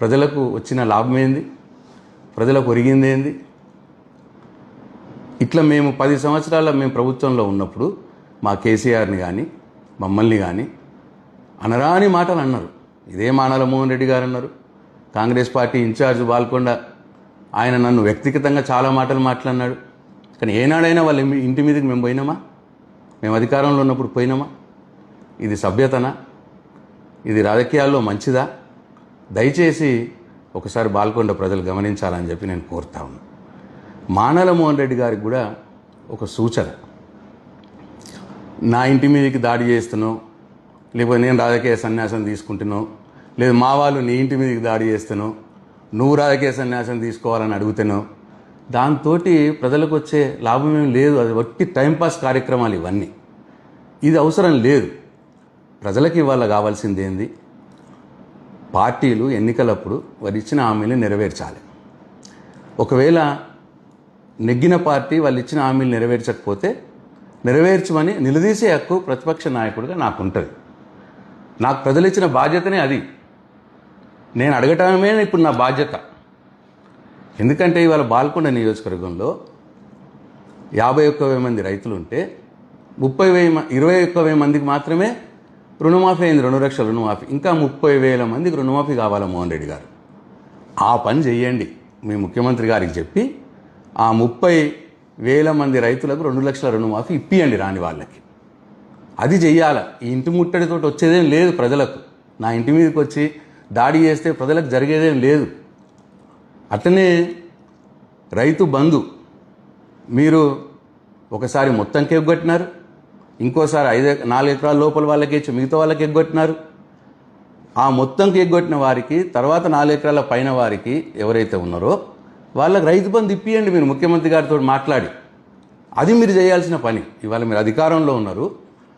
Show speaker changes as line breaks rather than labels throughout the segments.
ప్రజలకు వచ్చిన లాభం ఏంది, ప్రజలకు ఒరిగింది ఏంది? ఇట్లా మేము 10 సంవత్సరాల మేము ప్రభుత్వంలో ఉన్నప్పుడు మా కేసీఆర్ని కానీ మమ్మల్ని కానీ అనరాని మాటలు అన్నారు. ఇదే మానాల మోహన్ రెడ్డి గారు అన్నారు. కాంగ్రెస్ పార్టీ ఇన్ఛార్జ్ బాల్కొండ ఆయన నన్ను వ్యక్తిగతంగా చాలా మాటలు మాట్లాడినాడు. కానీ ఏనాడైనా వాళ్ళ ఇంటి మీదకి మేము పోయినామా? మేము అధికారంలో ఉన్నప్పుడు పోయినామా? ఇది సభ్యతనా? ఇది రాజకీయాల్లో మంచిదా? దయచేసి ఒకసారి బాల్కొండ ప్రజలు గమనించాలని చెప్పి నేను కోరుతా ఉన్నాను. మానాల మోహన్ రెడ్డి గారికి కూడా ఒక సూచన, నా ఇంటి మీదకి దాడి చేస్తున్నావు, లేకపోతే నేను రాజకీయ సన్యాసం తీసుకుంటున్నావు, లేదు మా వాళ్ళు నీ ఇంటి మీదకి దాడి చేస్తున్నావు, నువ్వు రాజకీయ సన్యాసం తీసుకోవాలని అడుగుతున్నావు, దాంతో ప్రజలకు వచ్చే లాభం ఏం లేదు. అది వట్టి టైంపాస్ కార్యక్రమాలు ఇవన్నీ. ఇది అవసరం లేదు. ప్రజలకు ఇవాళ కావాల్సింది ఏంది? పార్టీలు ఎన్నికలప్పుడు వారు ఇచ్చిన హామీలు నెరవేర్చాలి. ఒకవేళ నెగ్గిన పార్టీ వాళ్ళు ఇచ్చిన హామీలు నెరవేర్చకపోతే నెరవేర్చమని నిలదీసే హక్కు ప్రతిపక్ష నాయకుడిగా నాకు ఉంటుంది. నాకు ప్రజలు ఇచ్చిన బాధ్యతనే అది. నేను అడగటమే ఇప్పుడు నా బాధ్యత. ఎందుకంటే ఇవాళ బాల్కొండ నియోజకవర్గంలో 51,000 మంది రైతులు ఉంటే 21,000 మందికి మాత్రమే రుణమాఫీ అయింది. 2 లక్షల రుణమాఫీ. ఇంకా 30,000 మందికి రుణమాఫీ కావాలా మోహన్ రెడ్డి గారు? ఆ పని చెయ్యండి. మీ ముఖ్యమంత్రి గారికి చెప్పి ఆ 30,000 మంది రైతులకు 2 లక్షల రుణమాఫీ ఇప్పియండి రాని వాళ్ళకి. అది చెయ్యాల. ఈ ఇంటి ముట్టడితో వచ్చేదేం లేదు ప్రజలకు. నా ఇంటి మీదకి వచ్చి దాడి చేస్తే ప్రజలకు జరిగేదేం లేదు. అట్లనే రైతు బంధు మీరు ఒకసారి మొత్తంకి ఎగ్గొట్టినారు, ఇంకోసారి 4 ఎకరాల లోపల వాళ్ళకి ఇచ్చి మిగతా వాళ్ళకి ఎగ్గొట్టినారు. ఆ మొత్తంకి ఎగ్గొట్టిన వారికి తర్వాత 4 ఎకరాల పైన వారికి ఎవరైతే ఉన్నారో వాళ్ళకి రైతు బంధు ఇప్పియండి మీరు ముఖ్యమంత్రి గారితో మాట్లాడి. అది మీరు చేయాల్సిన పని. ఇవాళ మీరు అధికారంలో ఉన్నారు,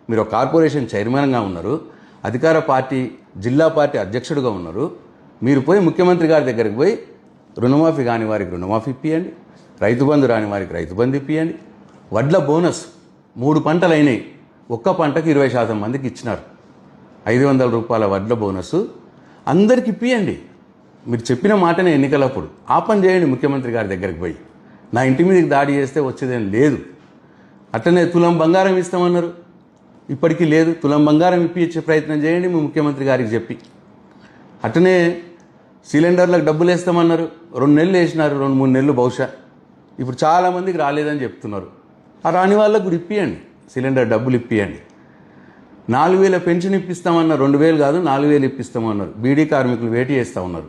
మీరు ఒక కార్పొరేషన్ చైర్మన్గా ఉన్నారు, అధికార పార్టీ జిల్లా పార్టీ అధ్యక్షుడిగా ఉన్నారు. మీరు పోయి ముఖ్యమంత్రి గారి దగ్గరికి పోయి రుణమాఫీ కాని వారికి రుణమాఫీ ఇప్పియండి, రైతు బంధు రాని వారికి రైతు బంధు ఇప్పియండి. వడ్ల బోనస్ 3 పంటలు అయినాయి, ఒక్క పంటకు 20% మందికి ఇచ్చినారు. 500 రూపాయల వడ్ల బోనస్ అందరికి ఇప్పియండి. మీరు చెప్పిన మాటనే ఎన్నికలప్పుడు ఆ పని చేయండి. ముఖ్యమంత్రి గారి దగ్గరికి పోయి నా ఇంటి మీదకి దాడి చేస్తే వచ్చేదేం లేదు. అట్లనే తులం బంగారం ఇస్తామన్నారు, ఇప్పటికీ లేదు. తులం బంగారం ఇప్పించే ప్రయత్నం చేయండి మీ ముఖ్యమంత్రి గారికి చెప్పి. అట్లనే సిలిండర్లకు డబ్బులు వేస్తామన్నారు, 2 నెలలు వేసినారు, 2-3 నెలలు బహుశా. ఇప్పుడు చాలామందికి రాలేదని చెప్తున్నారు. ఆ రాని వాళ్ళకు కూడా ఇప్పియండి, సిలిండర్ డబ్బులు ఇప్పియండి. 4,000 పెన్షన్ ఇప్పిస్తామన్నారు, 2,000 కాదు 4,000 ఇప్పిస్తామన్నారు. బీడీ కార్మికులు వేటి చేస్తూ ఉన్నారు.